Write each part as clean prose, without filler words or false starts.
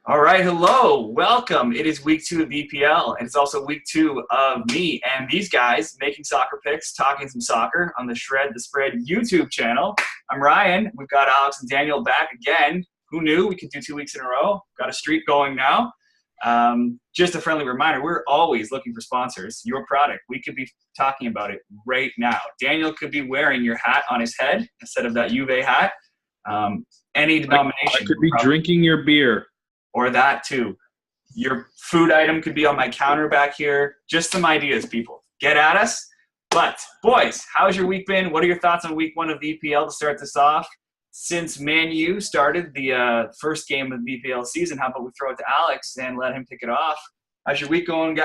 All right, hello, welcome. It is week 2 of EPL, and it's also week 2 of me and these guys making soccer picks, talking some soccer on the Shred the Spread YouTube channel. I'm Ryan. We've got Alex and Daniel back again. Who knew we could do 2 weeks in a row? Got a streak going now. Just a friendly reminder, we're always looking for sponsors. Your product, we could be talking about it right now. Daniel could be wearing your hat on his head instead of that Juve hat. Any denomination. I could be drinking your beer. Or that too. Your food item could be on my counter back here. Just some ideas, people. Get at us. But, boys, how's your week been? What are your thoughts on week 1 of the EPL to start this off? Since Man U started the first game of the EPL season, how about we throw it to Alex and let him kick it off? How's your week going,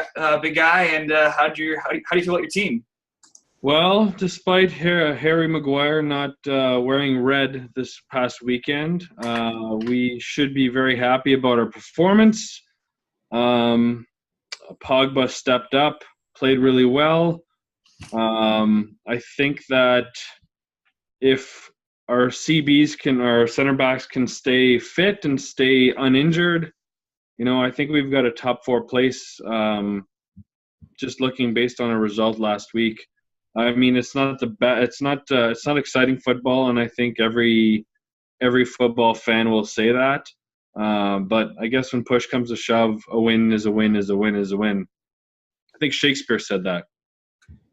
big guy? And how do you feel about your team? Well, despite Harry Maguire not wearing red this past weekend, we should be very happy about our performance. Pogba stepped up, played really well. I think that if our our center backs can stay fit and stay uninjured, I think we've got a top 4 place. Just looking based on a result last week. I mean, it's not exciting football, and I think every football fan will say that. But I guess when push comes to shove, a win is a win is a win is a win. I think Shakespeare said that.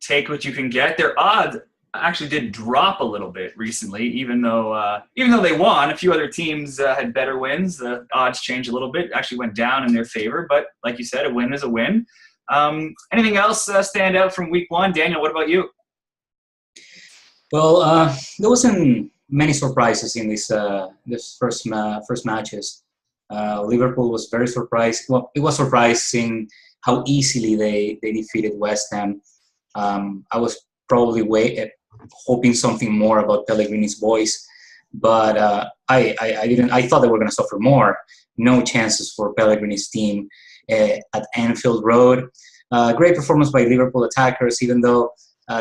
Take what you can get. Their odds actually did drop a little bit recently, even though they won. A few other teams had better wins. The odds changed a little bit. Actually went down in their favor. But like you said, a win is a win. Anything else stand out from week 1? Daniel, what about you? Well, there wasn't many surprises in this first matches. Liverpool was very surprised. Well, it was surprising how easily they defeated West Ham. I was probably hoping something more about Pellegrini's boys, but I thought they were going to suffer more. No chances for Pellegrini's team at Anfield Road. Great performance by Liverpool attackers, even though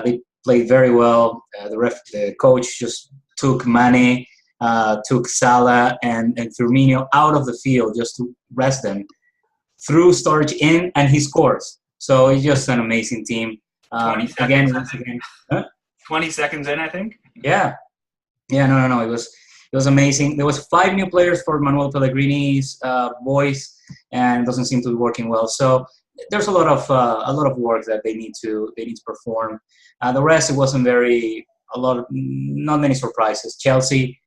they played very well. The coach just took Mane, took Salah and Firmino out of the field just to rest them. Threw Sturridge in, and he scores. So it's just an amazing team. 20 seconds, huh? 20 seconds in, I think. Yeah. No. It was amazing. There was 5 new players for Manuel Pellegrini's boys, and it doesn't seem to be working well. So there's a lot of work that they need to perform. The rest, it wasn't not many surprises. Chelsea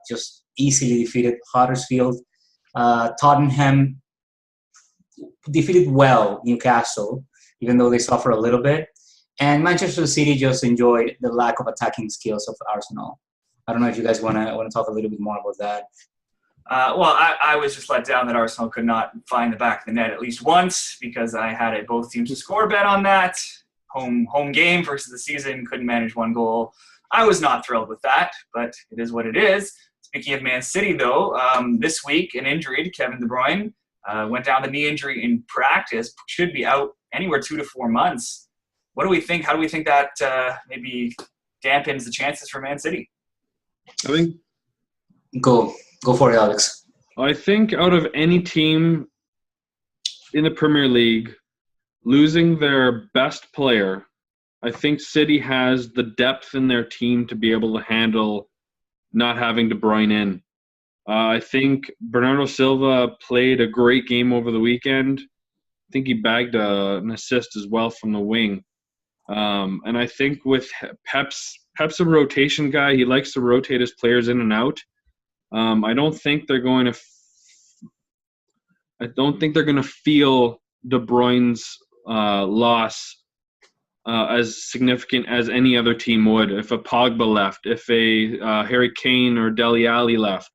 just easily defeated Huddersfield. Tottenham defeated Newcastle, even though they suffer a little bit. And Manchester City just enjoyed the lack of attacking skills of Arsenal. I don't know if you guys want to talk a little bit more about that. Well, I was just let down that Arsenal could not find the back of the net at least once because I had a both teams to score bet on that. Home game versus the season, couldn't manage 1 goal. I was not thrilled with that, but it is what it is. Speaking of Man City, though, this week an injury to Kevin De Bruyne went down the knee injury in practice, should be out anywhere 2 to 4 months. What do we think? How do we think that maybe dampens the chances for Man City? I think Go for it, Alex. I think out of any team in the Premier League, losing their best player, I think City has the depth in their team to be able to handle not having De Bruyne in. I think Bernardo Silva played a great game over the weekend. I think he bagged an assist as well from the wing. And I think with Pep's a rotation guy. He likes to rotate his players in and out. I don't think they're going to feel De Bruyne's loss as significant as any other team would. If a Pogba left, if a Harry Kane or Dele Alli left,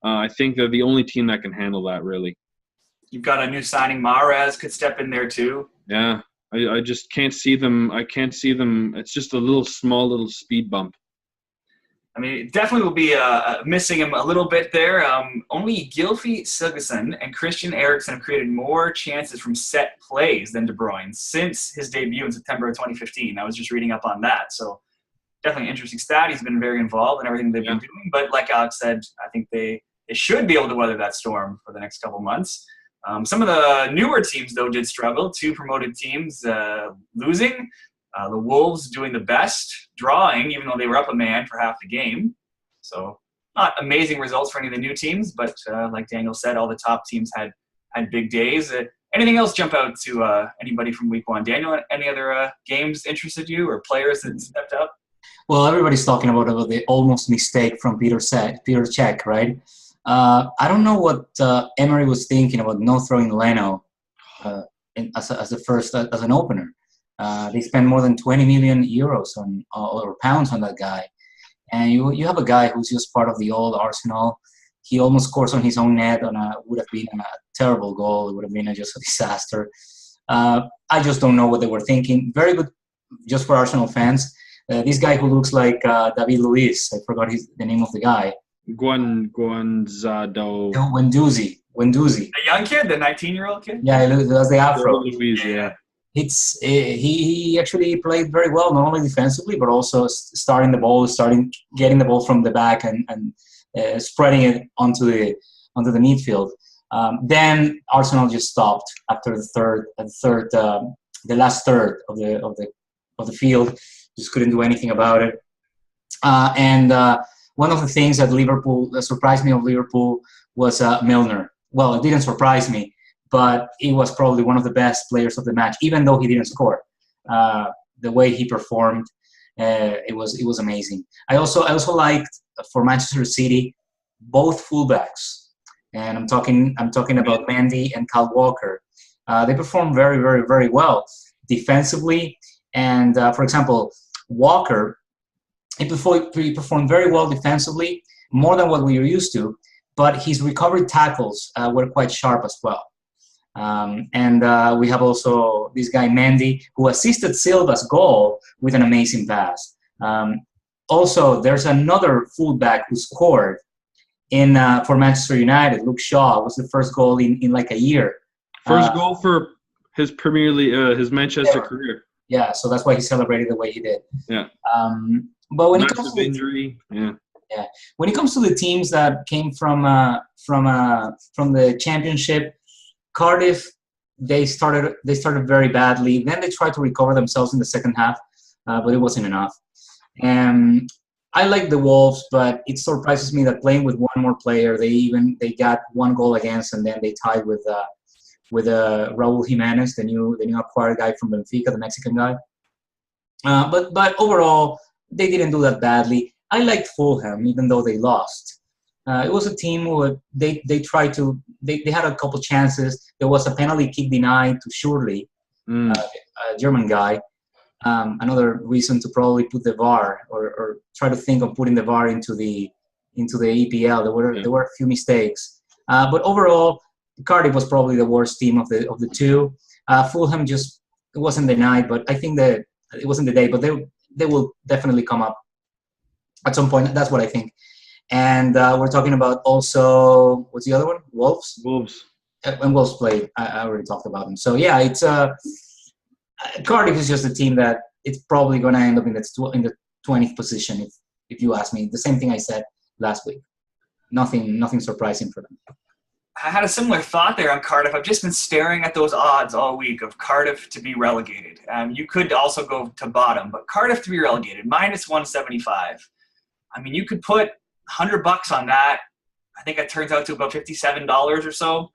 I think they're the only team that can handle that, really. You've got a new signing. Mahrez could step in there too. Yeah, I just can't see them. I can't see them. It's just a small little speed bump. I mean, it definitely will be missing him a little bit there. Only Gylfi Sigurdsson and Christian Eriksen have created more chances from set plays than De Bruyne since his debut in September of 2015. I was just reading up on that. So definitely an interesting stat. He's been very involved in everything they've been doing. But like Alex said, I think they they should be able to weather that storm for the next couple months. Some of the newer teams, though, did struggle. 2 promoted teams losing. The Wolves doing the best, drawing, even though they were up a man for half the game. So not amazing results for any of the new teams, but like Daniel said, all the top teams had big days. Anything else jump out to anybody from week 1? Daniel, any other games interested you or players that stepped up? Well, everybody's talking about the almost mistake from Peter Cech, right? I don't know what Emery was thinking about not throwing Leno as an opener. They spent more than 20 million euros or pounds on that guy, and you have a guy who's just part of the old Arsenal. He almost scores on his own net would have been a terrible goal. It would have been just a disaster. I just don't know what they were thinking. Very good, just for Arsenal fans. This guy who looks like David Luiz, I forgot the name of the guy. Guanzado. No, Wenduzi. The young kid, the 19-year-old kid? Yeah, he does the afro. Luiz, yeah. He actually played very well, not only defensively, but also getting the ball from the back and spreading it onto the midfield. Then Arsenal just stopped after the last third of the field. Just couldn't do anything about it. And one of the things that surprised me of Liverpool was Milner. Well, it didn't surprise me, but he was probably one of the best players of the match, even though he didn't score. The way he performed, it was amazing. I also liked, for Manchester City, both fullbacks, and I'm talking about Mendy and Kyle Walker. They performed very, very, very well defensively, and for example, Walker, he performed very well defensively, more than what we were used to, but his recovery tackles were quite sharp as well. And we have also this guy Mendy, who assisted Silva's goal with an amazing pass. Also, there's another fullback who scored for Manchester United. Luke Shaw was the first goal in like a year. First goal for his Premier League, his Manchester career. Yeah, so that's why he celebrated the way he did. Yeah. But when Massive it comes to injury, yeah, when it comes to the teams that came from the Championship, Cardiff, they started very badly. Then they tried to recover themselves in the second half, but it wasn't enough. I like the Wolves, but it surprises me that playing with one more player, they got 1 goal against, and then they tied with Raúl Jiménez, the new acquired guy from Benfica, the Mexican guy. But overall, they didn't do that badly. I liked Fulham, even though they lost. It was a team who they had a couple chances. There was a penalty kick denied to Shurley, a German guy. Another reason to probably put the VAR or try to think of putting the VAR into the EPL. There were a few mistakes, but overall, Cardiff was probably the worst team of the two. Fulham it wasn't the night, but I think that it wasn't the day. But they will definitely come up at some point. That's what I think. And we're talking about also, what's the other one? Wolves. And Wolves played. I already talked about them. So yeah, it's Cardiff is just a team that it's probably going to end up in the 20th position, if you ask me. The same thing I said last week. Nothing surprising for them. I had a similar thought there on Cardiff. I've just been staring at those odds all week of Cardiff to be relegated. You could also go to bottom, but Cardiff to be relegated, -175. I mean, you could put $100 on that. I think it turns out to about $57 or so.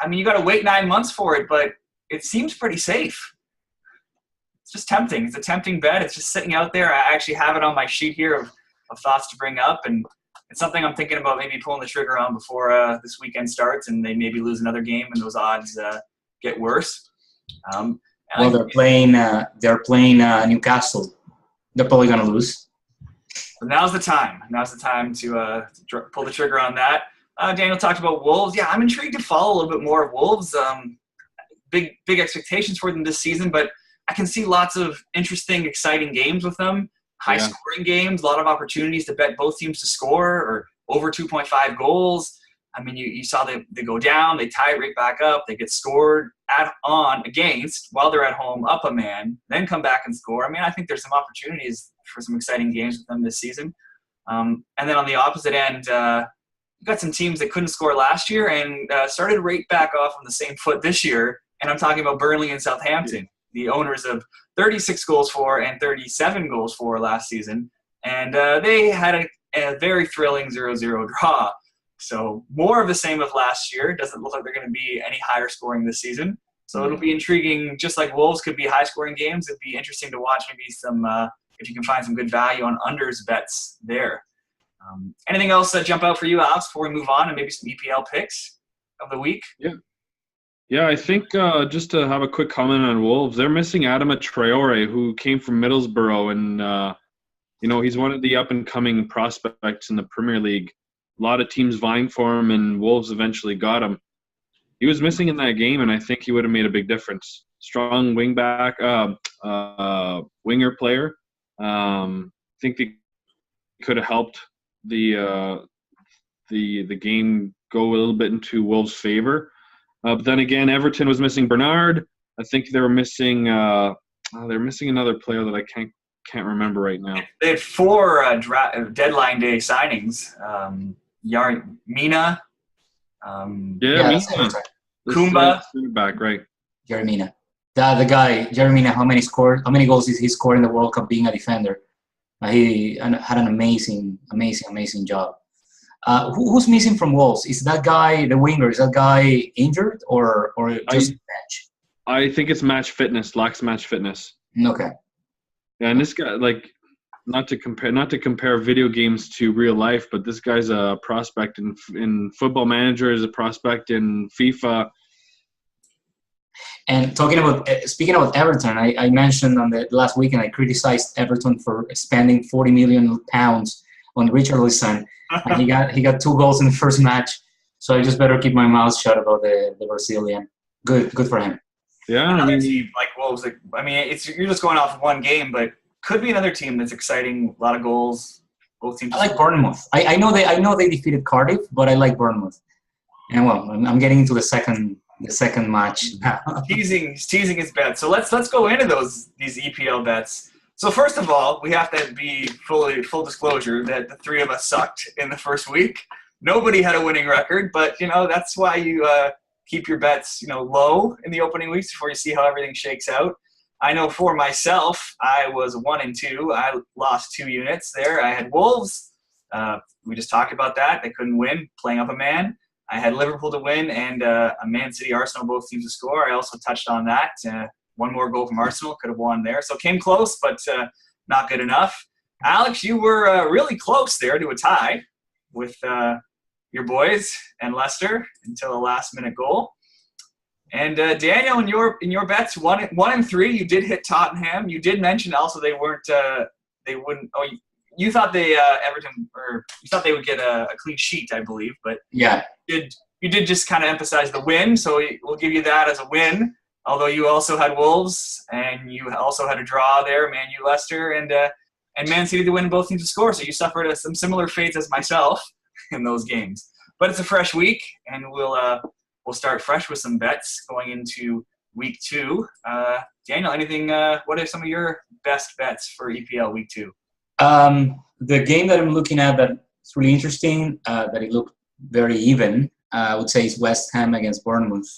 I mean, you got to wait 9 months for it, but it seems pretty safe. It's just tempting. It's a tempting bet. It's just sitting out there. I actually have it on my sheet here of thoughts to bring up, and it's something I'm thinking about maybe pulling the trigger on before this weekend starts, and they maybe lose another game and those odds get worse. Well, they're playing Newcastle. They're probably going to lose. So now's the time. Now's the time to pull the trigger on that. Daniel talked about Wolves. Yeah, I'm intrigued to follow a little bit more of Wolves. Big expectations for them this season, but I can see lots of interesting, exciting games with them. High-scoring games, a lot of opportunities to bet both teams to score or over 2.5 goals. I mean, you saw they go down, they tie it right back up, they get scored against while they're at home, up a man, then come back and score. I mean, I think there's some opportunities for some exciting games with them this season. And then on the opposite end, got some teams that couldn't score last year and started right back off on the same foot this year. And I'm talking about Burnley and Southampton, the owners of 36 goals for and 37 goals for last season. And they had a very thrilling 0-0 draw. So more of the same of last year. Doesn't look like they're going to be any higher scoring this season. So it'll be intriguing. Just like Wolves could be high scoring games, it'd be interesting to watch maybe some, if you can find some good value on unders bets there. Anything else jump out for you, Alex, before we move on and maybe some EPL picks of the week? Yeah, I think just to have a quick comment on Wolves, they're missing Adama Traore, who came from Middlesbrough, and he's one of the up-and-coming prospects in the Premier League. A lot of teams vying for him, and Wolves eventually got him. He was missing in that game, and I think he would have made a big difference. Strong winger player. I think they could have helped the game go a little bit into Wolves' favor. But then again, Everton was missing Bernard. I think they were missing they're missing another player that I can't remember right now. They had 4 deadline day signings. Mina. Mina. Kumba. Back, right. Yerry Mina. The guy, Yerry Mina, how many goals did he score in the World Cup being a defender? He had an amazing job. Who's missing from Wolves? Is that guy, the winger, is that guy injured or just match? I think it's match fitness, lacks match fitness. Okay. Yeah, and this guy, not to compare video games to real life, but this guy's a prospect in Football Manager, is a prospect in FIFA. And speaking about Everton, I mentioned on the last weekend I criticized Everton for spending £40 million on Richarlison, and he got 2 goals in the first match. So I just better keep my mouth shut about the Brazilian. Good for him. Yeah, another team like Wolves. You're just going off of one game, but could be another team that's exciting. A lot of goals. Both teams. I like Bournemouth. I know they defeated Cardiff, but I like Bournemouth. And well, I'm getting into the second match. He's teasing his bets. So let's go into these EPL bets. So first of all, we have to be full disclosure that the 3 of us sucked in the first week. Nobody had a winning record, but that's why you keep your bets low in the opening weeks before you see how everything shakes out. I know for myself, I was 1-2. I lost 2 units there. I had Wolves. We just talked about that. They couldn't win, playing up a man. I had Liverpool to win and a Man City Arsenal, both teams to score. I also touched on that. 1 more goal from Arsenal, could have won there. So came close, but not good enough. Alex, you were really close there to a tie with your boys and Leicester until a last-minute goal. And Daniel, in your bets, 1 and 3, you did hit Tottenham. You did mention also they wouldn't. Oh, you thought Everton, or you thought they would get a clean sheet, I believe. But yeah, you did just kind of emphasize the win, so we'll give you that as a win. Although you also had Wolves and you also had a draw there, Man U, Leicester, and Man City to win, both teams to score. So you suffered some similar fates as myself in those games. But it's a fresh week, and we'll start fresh with some bets going into week 2. Daniel, anything? What are some of your best bets for EPL week 2? The game that I'm looking at that's really interesting, that it looked very even, I would say is West Ham against Bournemouth.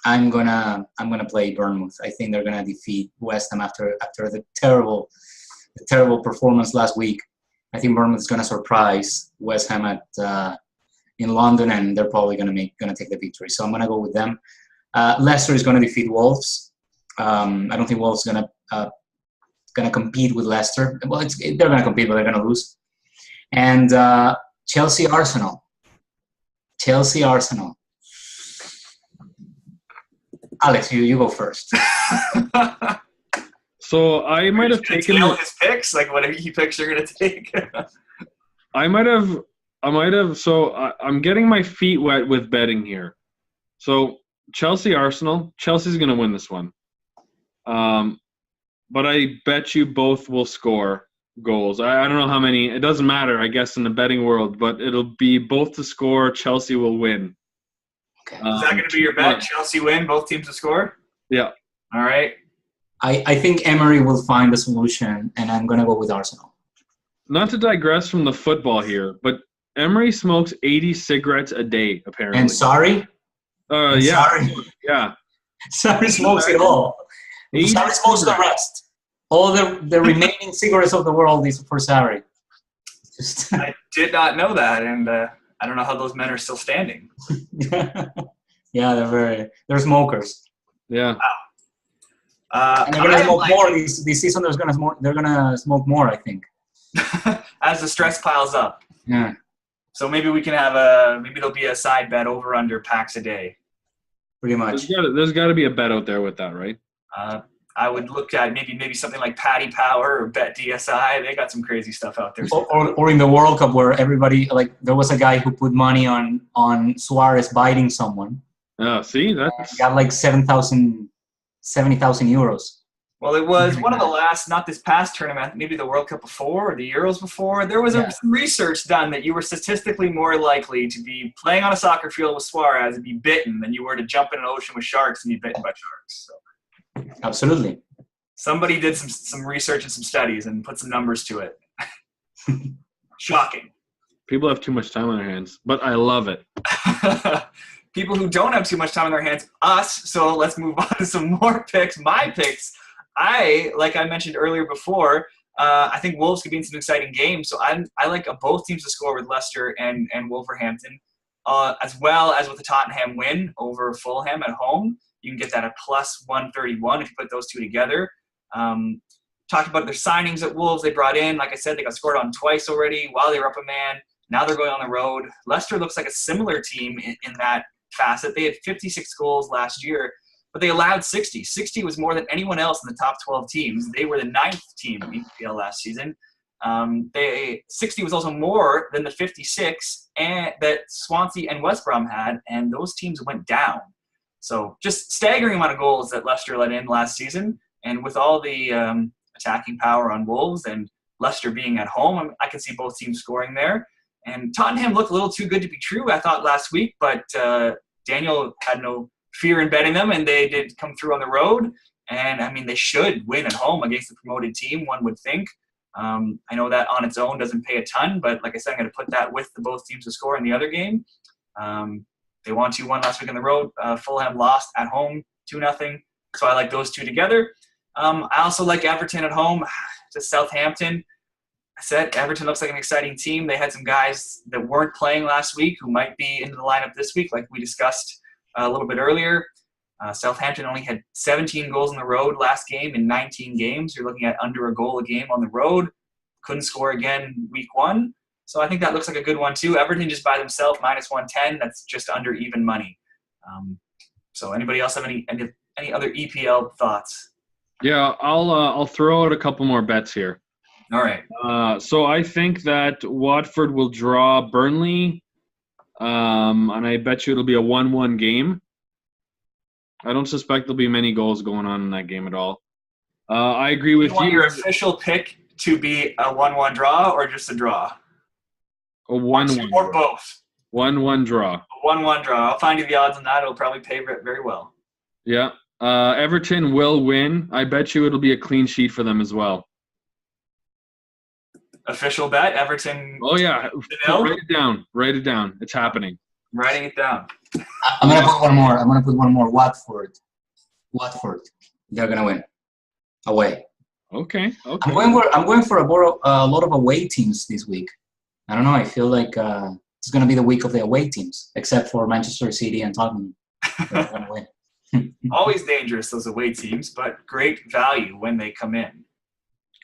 I'm gonna play Bournemouth. I think they're gonna defeat West Ham after the terrible performance last week. I think Bournemouth is gonna surprise West Ham in London, and they're probably gonna take the victory. So I'm gonna go with them. Leicester is gonna defeat Wolves. I don't think Wolves is gonna compete with Leicester. Well, they're gonna compete, but they're gonna lose. And Chelsea Arsenal. Alex, you go first. So I might have taken his picks, like whatever he picks you're gonna take. I might have. So I'm getting my feet wet with betting here. So Chelsea Arsenal. Chelsea's gonna win this one. But I bet you both will score goals. I don't know how many. It doesn't matter, I guess, in the betting world. But it'll be both to score. Chelsea will win. Okay. Is that going to be your bet? Chelsea win, both teams to score? Yeah. All right. I think Emery will find a solution, and I'm going to go with Arsenal. Not to digress from the football here, but Emery smokes 80 cigarettes a day, apparently. And Sarri? Yeah. Sarri. Yeah. Sarri smokes it all. Sarri smokes the rest. All the remaining cigarettes of the world is for Sarri. I did not know that, and I don't know how those men are still standing. Yeah, they're smokers. Yeah. And they're gonna smoke more this season. They're gonna smoke more, I think. As the stress piles up. Yeah. So maybe we can have maybe there'll be a side bet over under packs a day. Pretty much. There's got to be a bet out there with that, right? I would look at maybe something like Paddy Power or Bet DSI. They got some crazy stuff out there. Or in the World Cup where everybody, like, there was a guy who put money on Suarez biting someone. Oh, see, that's Got like 70,000 euros. Well, it was one of the last, not this past tournament, maybe the World Cup before or the Euros before. There was some research done that you were statistically more likely to be playing on a soccer field with Suarez and be bitten than you were to jump in an ocean with sharks and be bitten by sharks. So. Absolutely. Somebody did some research and some studies and put some numbers to it. Shocking. people have too much time on their hands, but I love it. People who don't have too much time on their hands, us. So let's move on to some more picks. My picks. Like I mentioned earlier before, I think Wolves could be in some exciting games. So I like both teams to score with Leicester and Wolverhampton, as well as with the Tottenham win over Fulham at home. You can get that at plus 131 if you put those two together. Talked about their signings at Wolves they brought in. Like I said, they got scored on twice already while they were up a man. Now they're going on the road. Leicester looks like a similar team in that facet. They had 56 goals last year, but they allowed 60. 60 was more than anyone else in the top 12 teams. They were the 9th team in EPL last season. 60 was also more than the 56 that Swansea and West Brom had, and those teams went down. So just staggering amount of goals that Leicester let in last season. And with all the attacking power on Wolves and Leicester being at home, I can see both teams scoring there. And Tottenham looked a little too good to be true, I thought, last week. But Daniel had no fear in betting them, and they did come through on the road. And, I mean, they should win at home against the promoted team, one would think. I know that on its own doesn't pay a ton, but like I said, I'm going to put that with both teams to score in the other game. They won 2-1 last week on the road. Fulham lost at home 2-0. So I like those two together. I also like Everton at home to Southampton. I said Everton looks like an exciting team. They had some guys that weren't playing last week who might be into the lineup this week, like we discussed a little bit earlier. Southampton only had 17 goals on the road last game in 19 games. You're looking at under a goal a game on the road. Couldn't score again week 1. So I think that looks like a good one too. Everton just by themselves, minus 110. That's just under even money. So anybody else have any other EPL thoughts? Yeah, I'll throw out a couple more bets here. All right. So I think that Watford will draw Burnley, and I bet you it'll be a 1-1 game. I don't suspect there'll be many goals going on in that game at all. I agree with you. Want your official pick to be a 1-1 draw or just a draw? A 1-1 or both. 1-1 draw. A 1-1 draw. I'll find you the odds on that. It'll probably pay very well. Yeah. Everton will win. I bet you it'll be a clean sheet for them as well. Official bet, Everton. Oh, yeah. Write it down. Write it down. It's happening. I'm writing it down. I'm going to put one more. I'm going to put one more. Watford. They're going to win. Away. Okay. I'm going for a lot of away teams this week. I don't know. I feel like it's going to be the week of the away teams, except for Manchester City and Tottenham. They're going to win. Always dangerous, those away teams, but great value when they come in.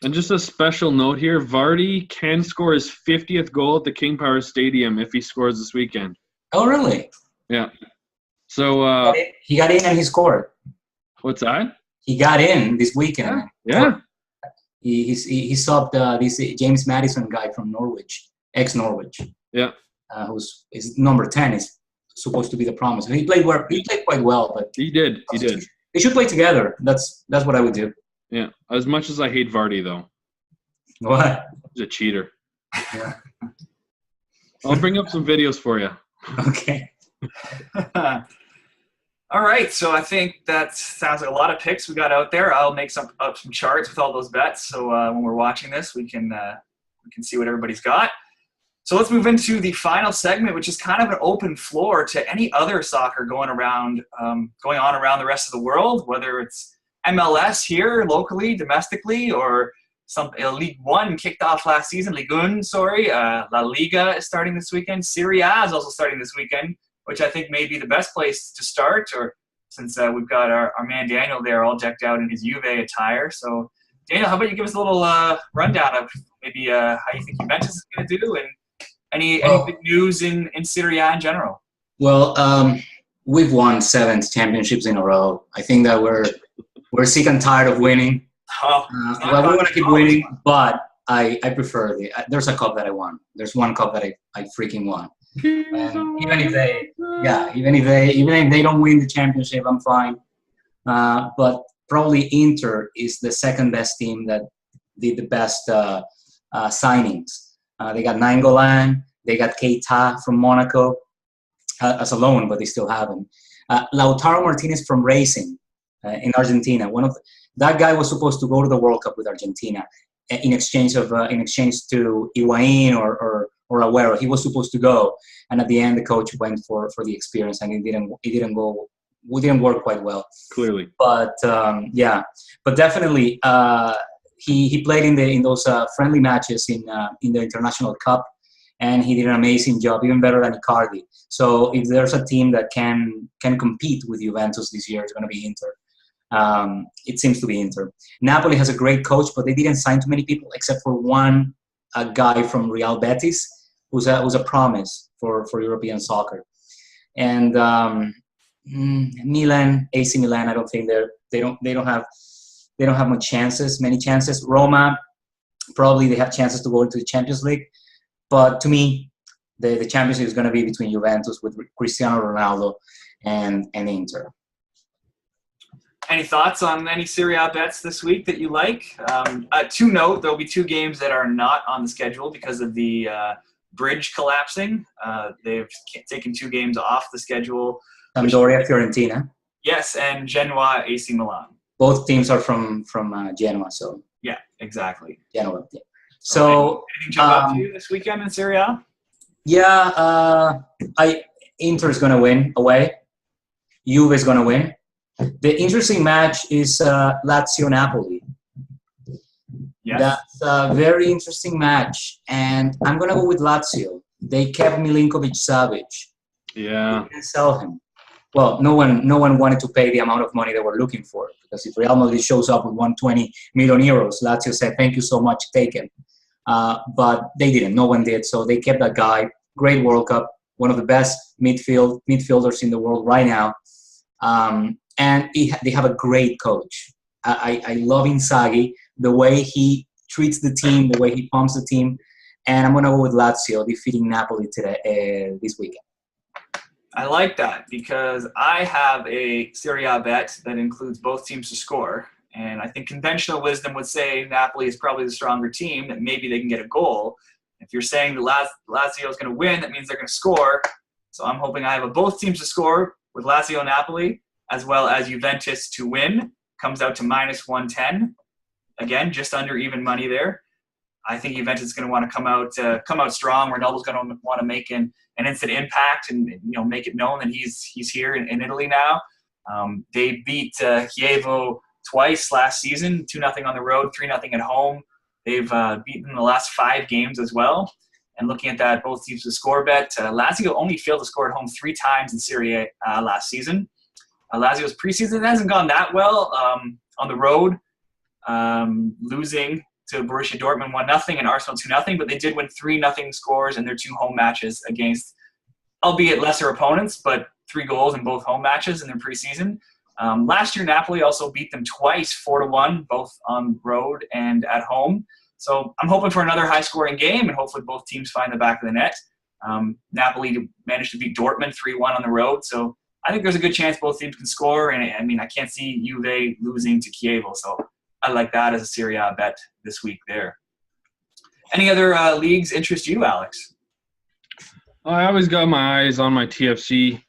And just a special note here, Vardy can score his 50th goal at the King Power Stadium if he scores this weekend. Oh, really? Yeah. So he got in and he scored. What's that? He got in this weekend. Yeah. He subbed this James Maddison guy from Norwich, ex-Norwich. Yeah. Who's is number 10 is supposed to be the promise. He played quite well, but he did. They should play together. That's what I would do. Yeah. As much as I hate Vardy, though. What? He's a cheater. Yeah. I'll bring up some videos for you. Okay. All right. So I think that sounds like a lot of picks we got out there. I'll make some charts with all those bets. So when we're watching this, we can see what everybody's got. So let's move into the final segment, which is kind of an open floor to any other soccer going on around the rest of the world, whether it's MLS here locally, domestically, or League One kicked off last season. Ligue 1, sorry. La Liga is starting this weekend. Serie A is also starting this weekend, which I think may be the best place to start, or since we've got our man Daniel there all decked out in his Juve attire. So, Daniel, how about you give us a little rundown of maybe how you think Juventus is going to do, and any big news in Serie A in general? Well, we've won 7 championships in a row. I think that we're sick and tired of winning. Well, we want to keep winning, but I prefer there's a cup that I won. There's one cup that I freaking won. And even if they don't win the championship, I'm fine. But probably Inter is the second best team that did the best signings. They got Nainggolan, they got Keita from Monaco as a loan, but they still have him. Lautaro Martinez from Racing in Argentina. That guy was supposed to go to the World Cup with Argentina in exchange to Higuain or Agüero. He was supposed to go, and at the end, the coach went for the experience, and it didn't work quite well. Clearly, but but definitely. He played in those friendly matches in the International Cup, and he did an amazing job, even better than Icardi. So if there's a team that can compete with Juventus this year, it's going to be Inter. It seems to be Inter. Napoli has a great coach, but they didn't sign too many people except for one guy from Real Betis, who's a promise for European soccer. And Milan, AC Milan, I don't think they don't have many chances. Roma, probably they have chances to go into the Champions League. But to me, the Champions League is going to be between Juventus with Cristiano Ronaldo and Inter. Any thoughts on any Serie A bets this week that you like? To note, there'll be 2 games that are not on the schedule because of the bridge collapsing. They've taken 2 games off the schedule. Sampdoria, Fiorentina. Yes, and Genoa, AC Milan. Both teams are from Genoa, so yeah, exactly. Genoa. Yeah. So anything jump out to you this weekend in Serie A? Yeah, Inter is going to win away. Juve is going to win. The interesting match is Lazio-Napoli. Yes. That's a very interesting match, and I'm going to go with Lazio. They kept Milinkovic-Savic. Yeah. They didn't sell him. Well, no one wanted to pay the amount of money they were looking for, because if Real Madrid shows up with 120 million euros, Lazio said, thank you so much, take him. But they didn't. No one did. So they kept that guy. Great World Cup. One of the best midfielders in the world right now. And they have a great coach. I love Inzaghi, the way he treats the team, the way he pumps the team. And I'm going to go with Lazio defeating Napoli this weekend. I like that because I have a Serie A bet that includes both teams to score. And I think conventional wisdom would say Napoli is probably the stronger team, that maybe they can get a goal. If you're saying that Lazio is going to win, that means they're going to score. So I'm hoping I have both teams to score with Lazio and Napoli, as well as Juventus to win. Comes out to -110. Again, just under even money there. I think Juventus is going to want to come out strong. Ronaldo's going to want to make an instant impact and make it known that he's here in Italy now. They beat Chievo twice last season, 2-0 on the road, 3-0 at home. They've beaten the last 5 games as well. And looking at that, both teams to score bet. Lazio only failed to score at home 3 times in Serie A last season. Lazio's preseason hasn't gone that well on the road, losing to Borussia Dortmund 1-0 and Arsenal 2-0, but they did win 3-0 scores in their 2 home matches against, albeit lesser opponents, but 3 goals in both home matches in their preseason. Last year, Napoli also beat them twice, 4-1, both on road and at home. So I'm hoping for another high-scoring game, and hopefully both teams find the back of the net. Napoli managed to beat Dortmund 3-1 on the road, so I think there's a good chance both teams can score, and I can't see Juve losing to Chievo, so I like that as a Serie A bet this week there. Any other leagues interest you, Alex? I always got my eyes on my TFC.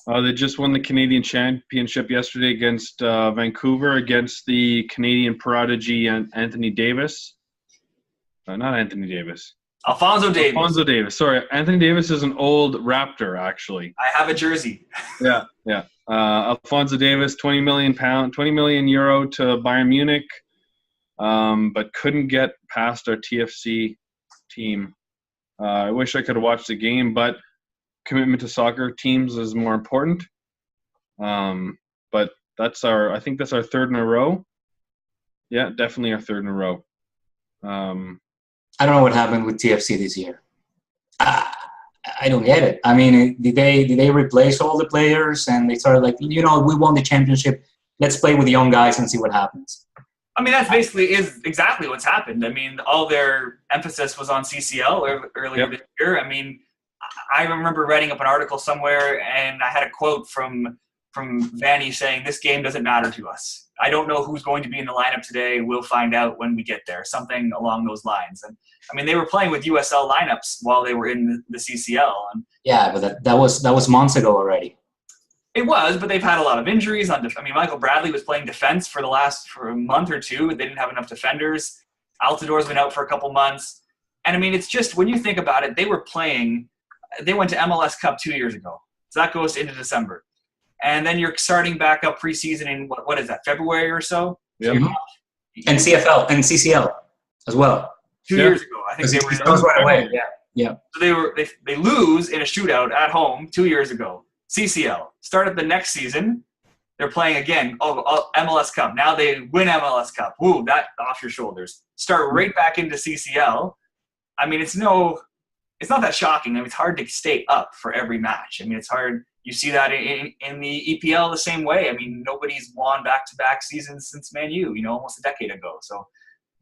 They just won the Canadian Championship yesterday against Vancouver, against the Canadian prodigy Anthony Davis. Not Anthony Davis. Alfonso Davis. Alfonso Davis. Sorry, Anthony Davis is an old Raptor, actually. I have a jersey. Yeah. Alfonso Davis, 20 million euro to Bayern Munich, but couldn't get past our TFC team. I wish I could have watched the game, but commitment to soccer teams is more important. But I think that's our third in a row. Yeah, definitely our third in a row. I don't know what happened with TFC this year. I don't get it. I mean, did they replace all the players and they started like, we won the championship. Let's play with the young guys and see what happens. I mean, that's basically is exactly what's happened. I mean, all their emphasis was on CCL earlier this year. I mean, I remember writing up an article somewhere and I had a quote from Vanny saying, "This game doesn't matter to us. I don't know who's going to be in the lineup today. We'll find out when we get there." Something along those lines. And I mean, they were playing with USL lineups while they were in the CCL. And yeah, but that was months ago already. It was, but they've had a lot of injuries. I mean, Michael Bradley was playing defense for a month or two. They didn't have enough defenders. Altidor's been out for a couple months. And I mean, it's just, when you think about it, they went to MLS Cup 2 years ago. So that goes into December. And then you're starting back up preseason in, what is that, February or so? Yep. Mm-hmm. And CFL and CCL as well. 2 years ago. I think they were right away. Yeah. So they lose in a shootout at home 2 years ago. CCL. Started the next season. They're playing again. MLS Cup. Now they win MLS Cup. Woo, that off your shoulders. Start right back into CCL. I mean, it's not that shocking. I mean, it's hard to stay up for every match. I mean, it's hard. You see that in the EPL the same way. I mean, nobody's won back-to-back seasons since Man U, almost a decade ago. So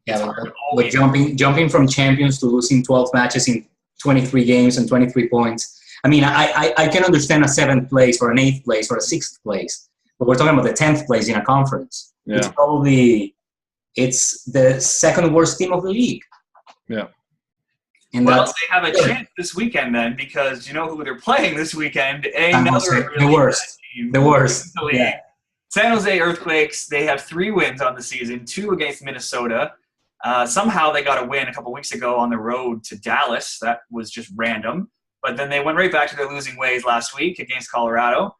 yeah, but jumping from champions to losing 12 matches in 23 games and 23 points. I mean, I can understand a 7th place or an 8th place or a 6th place, but we're talking about the 10th place in a conference. Yeah. It's the second worst team of the league. Yeah. And they have a chance this weekend then, because you know who they're playing this weekend? The worst. Yeah. San Jose Earthquakes, they have 3 wins on the season, 2 against Minnesota. Somehow they got a win a couple weeks ago on the road to Dallas. That was just random. But then they went right back to their losing ways last week against Colorado.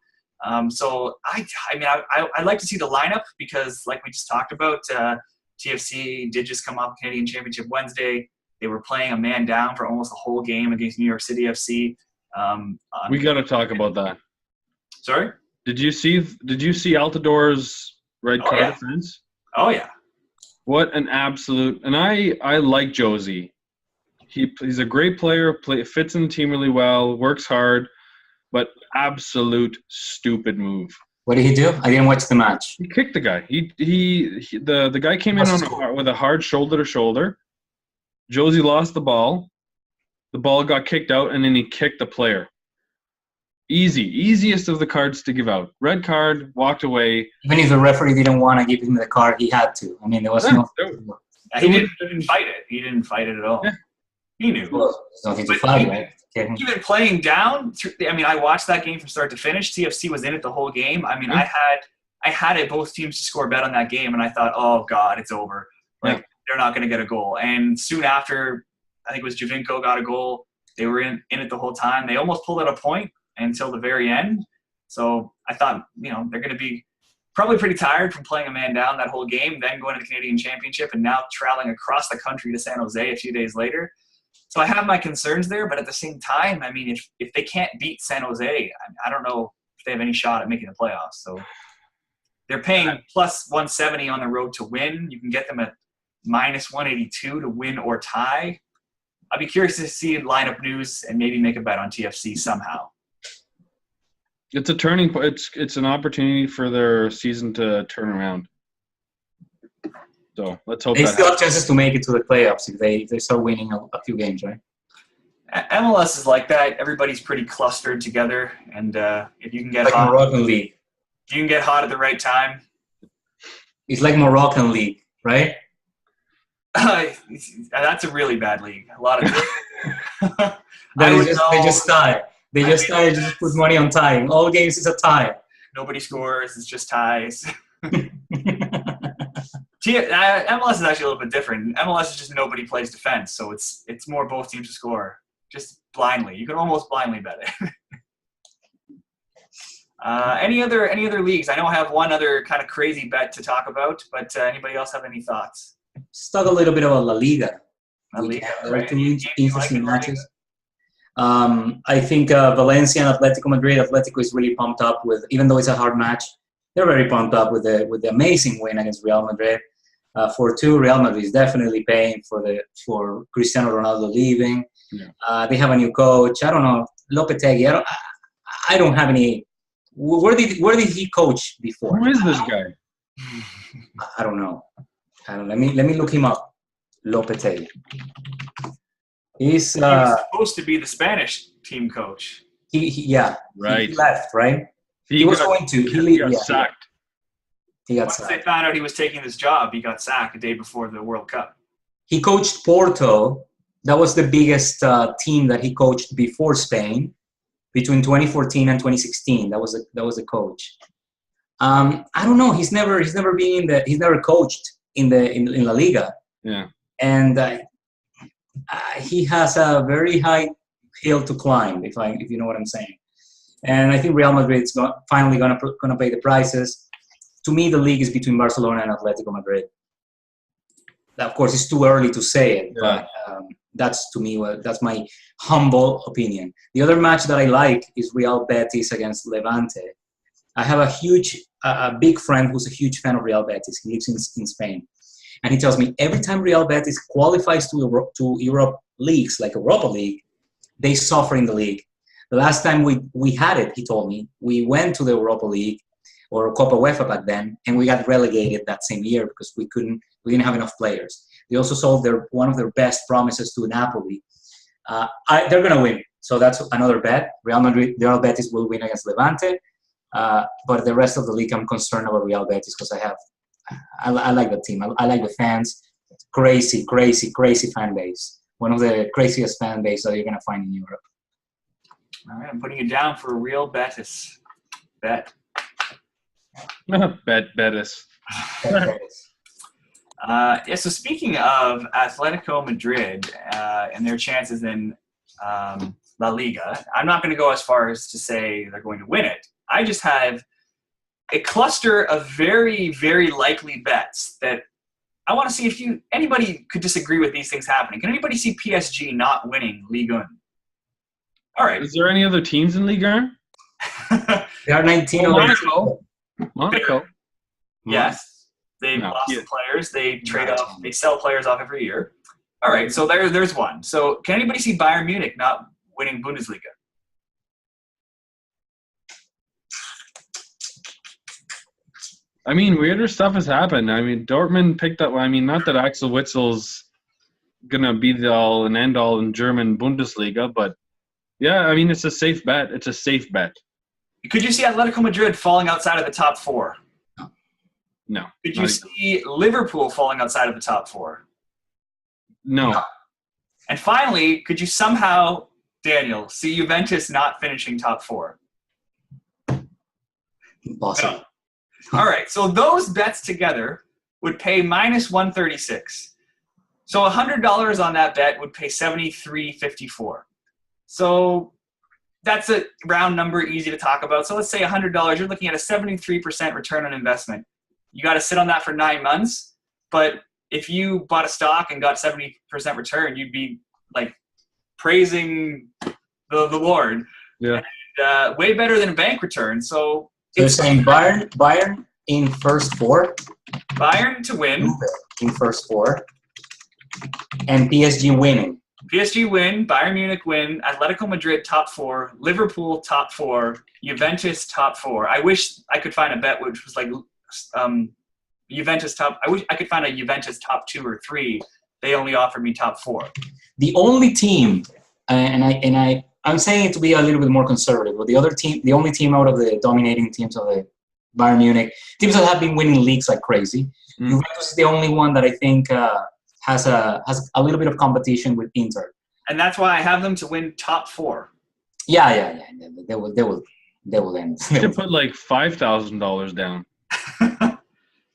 So I'd like to see the lineup because, like we just talked about, TFC did just come off Canadian Championship Wednesday. They were playing a man down for almost the whole game against New York City FC. We got to talk about that. Sorry? Did you see Altidor's red card offense? Oh, yeah. What an absolute – and I like Josie. He's a great player, fits in the team really well, works hard, but absolute stupid move. What did he do? I didn't watch the match. He kicked the guy. The guy came in with a hard shoulder to shoulder. Josie lost the ball. The ball got kicked out, and then he kicked the player. Easiest of the cards to give out. Red card, walked away. Even if the referee didn't want to give him the card, he had to. I mean, there was no. He didn't fight it. He didn't fight it at all. Yeah. He knew. Well, there's nothing to fight, right? Even playing down, I mean, I watched that game from start to finish. TFC was in it the whole game. I mean, I had both teams to score a bet on that game, and I thought, oh, God, it's over. Like, they're not going to get a goal. And soon after, I think it was Javinko got a goal. They were in it the whole time. They almost pulled out a point until the very end. So I thought, they're going to be probably pretty tired from playing a man down that whole game, then going to the Canadian Championship, and now traveling across the country to San Jose a few days later. So I have my concerns there, but at the same time, I mean, if they can't beat San Jose, I don't know if they have any shot at making the playoffs. So they're paying plus 170 on the road to win. You can get them at minus 182 to win or tie. I'd be curious to see lineup news and maybe make a bet on TFC somehow. It's a turning point. It's an opportunity for their season to turn around. So let's hope they still have chances to make it to the playoffs if they start winning a few games, right? MLS is like that. Everybody's pretty clustered together, and if you can get like hot, Moroccan league. If you can get hot at the right time. It's like Moroccan league, right? That's a really bad league. A lot of they just tie. They just put money on tying. All games is a tie. Nobody scores. It's just ties. MLS is actually a little bit different. MLS is just nobody plays defense, so it's more both teams to score just blindly. You can almost blindly bet it. Any other leagues? I know I have one other kind of crazy bet to talk about, but anybody else have any thoughts? Let's talk a little bit about La Liga. La Liga, There are right? two interesting matches. I think Valencia and Atletico Madrid. Atletico is really pumped up with, even though it's a hard match, they're very pumped up with the amazing win against Real Madrid. 4-2, Real Madrid is definitely paying for Cristiano Ronaldo leaving. Yeah. They have a new coach. I don't know, Lopetegui. I don't have any. Where did he coach before? Who is this guy? I don't know. Let me look him up. Lopetegui. He's He was supposed to be the Spanish team coach. Yeah. Right. He left, right? He was going to. He got sacked. He got Once sacked. they found out he was taking this job, he got sacked the day before the World Cup. He coached Porto. That was the biggest team that he coached before Spain, between 2014 and 2016. That was a coach. I don't know. He's never been he's never coached in La Liga. Yeah. And he has a very high hill to climb, if you know what I'm saying. And I think Real Madrid's finally gonna pay the prices. To me, the league is between Barcelona and Atletico Madrid. Of course, it's too early to say it, Yeah. but that's that's my humble opinion. The other match that I like is Real Betis against Levante. I have a big friend who's a huge fan of Real Betis. He lives in Spain. And he tells me every time Real Betis qualifies to Europe leagues, like Europa League, they suffer in the league. The last time we had it, he told me, we went to the Europa League, or Copa UEFA back then, and we got relegated that same year because we didn't have enough players. They also sold one of their best promises to Napoli. They're going to win. So that's another bet. Real Betis will win against Levante. But the rest of the league, I'm concerned about Real Betis because I like the team. I like the fans. Crazy, crazy, crazy fan base. One of the craziest fan base that you're going to find in Europe. All right, I'm putting you down for Real Betis. Bet. Betis. So speaking of Atletico Madrid and their chances in La Liga, I'm not going to go as far as to say they're going to win it. I just have a cluster of very, very likely bets that I want to see if anybody could disagree with these things happening. Can anybody see PSG not winning Ligue 1? All right. Is there any other teams in Ligue 1? There are 19 Well, already. Monaco. Yes. They've No. lost the players. They they sell players off every year. All right, so there's one. So can anybody see Bayern Munich not winning Bundesliga? I mean, weirder stuff has happened. I mean, Dortmund picked up. I mean, not that Axel Witzel's gonna be the all and end all in German Bundesliga, but yeah, I mean, it's a safe bet. It's a safe bet. Could you see Atletico Madrid falling outside of the top four? No. Could you see Liverpool falling outside of the top four? No. And finally, could you somehow, Daniel, see Juventus not finishing top four? Impossible. No. All right, so those bets together would pay minus 136. So $100 on that bet would pay $73.54. So that's a round number, easy to talk about. So let's say $100, you're looking at a 73% return on investment. You got to sit on that for 9 months, but if you bought a stock and got 70% return, you'd be like praising the Lord. Yeah. And, way better than a bank return. So You're saying Bayern in first four? Bayern to win. In first four. And PSG winning. PSG win, Bayern Munich win, Atletico Madrid top four, Liverpool top four, Juventus top four. I wish I could find a bet which was like Juventus top. I wish I could find a Juventus top 2 or 3. They only offered me top 4. The only team, I'm saying it to be a little bit more conservative, but the only team out of the dominating teams of the Bayern Munich, teams that have been winning leagues like crazy, Juventus is the only one that I think has a little bit of competition with Inter. And that's why I have them to win top 4. Yeah. They will end. You should put like $5,000 down.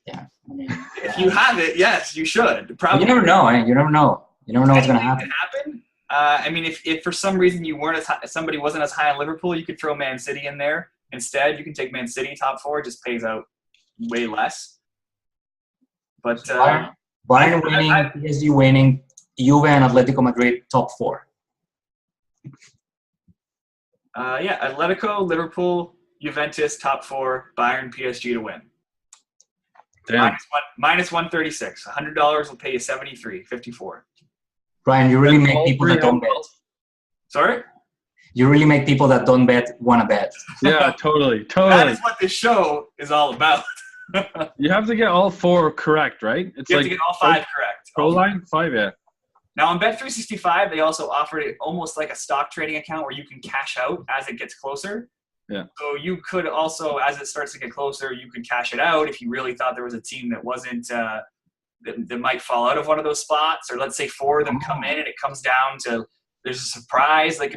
Yeah. I mean, if you have it, yes, you should. Probably. You never know, eh? You never know. You never know what's going to happen. I mean, if for some reason you weren't as high, somebody wasn't as high on Liverpool, you could throw Man City in there instead. You can take Man City top 4. It just pays out way less. But Bayern winning, PSG winning, Juve and Atletico Madrid top 4. Yeah, Atletico, Liverpool, Juventus top 4, Bayern, PSG to win. Damn. Minus 136. $100 will pay you 73.54. Brian, you really make people that don't bet. Sorry? You really make people that don't bet want to bet. Yeah, totally. That is what this show is all about. You have to get all 4 correct, right? It's You have to get all 5 correct. Pro line 5, yeah. Now on Bet365, they also offered it almost like a stock trading account where you can cash out as it gets closer. Yeah. So you could also, as it starts to get closer, you could cash it out if you really thought there was a team that wasn't that might fall out of one of those spots, or let's say 4 of them come in and it comes down to there's a surprise. Like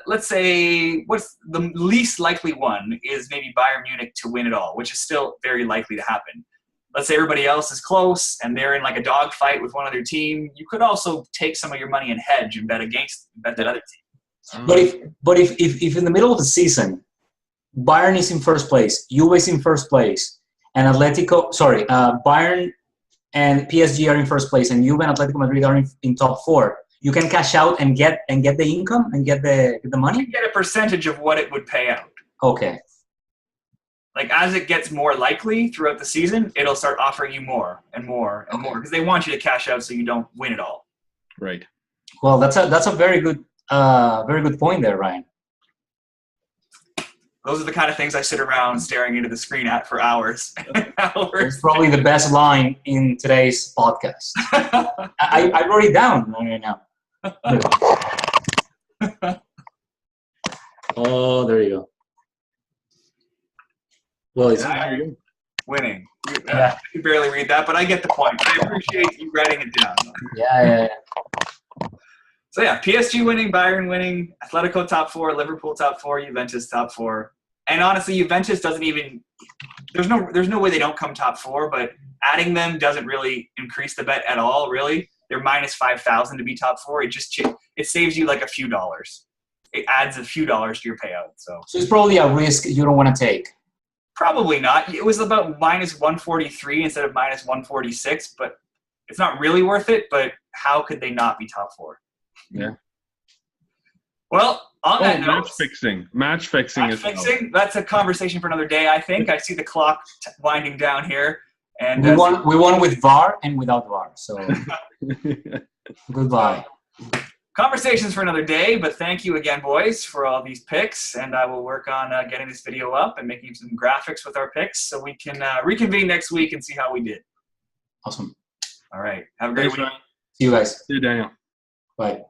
let's say what's the least likely one is maybe Bayern Munich to win it all, which is still very likely to happen. Let's say everybody else is close and they're in like a dog fight with one other team. You could also take some of your money and hedge and bet that other team. But if in the middle of the season, Bayern is in first place, Juve is in first place, and Bayern and PSG are in first place, and Juve and Atletico Madrid are in top 4, you can cash out and get the income and get the money. You get a percentage of what it would pay out. Okay. Like as it gets more likely throughout the season, it'll start offering you more and more and more because they want you to cash out so you don't win it all. Right. Well, that's a very good point there, Ryan. Those are the kind of things I sit around staring into the screen at for hours. It's probably the best line in today's podcast. I wrote it down right now. Oh, there you go. Well, it's winning. I can barely read that, but I get the point. I appreciate you writing it down. Yeah. So yeah, PSG winning, Bayern winning, Atletico top 4, Liverpool top 4, Juventus top 4. And honestly, Juventus doesn't even there's no way they don't come top 4, but adding them doesn't really increase the bet at all, really. They're minus 5,000 to be top 4. It saves you like a few dollars. It adds a few dollars to your payout. So it's probably a risk you don't want to take. Probably not. It was about minus 143 instead of minus 146, but it's not really worth it. But how could they not be top 4? Yeah. Well, on that note, match fixing is fixing. That's a conversation for another day. I think I see the clock winding down here, and we won with VAR and without VAR. So goodbye. Conversations for another day, but thank you again, boys, for all these picks, and I will work on getting this video up and making some graphics with our picks so we can reconvene next week and see how we did. Awesome. All right. Have a great week. See you guys. See you, Daniel. Bye.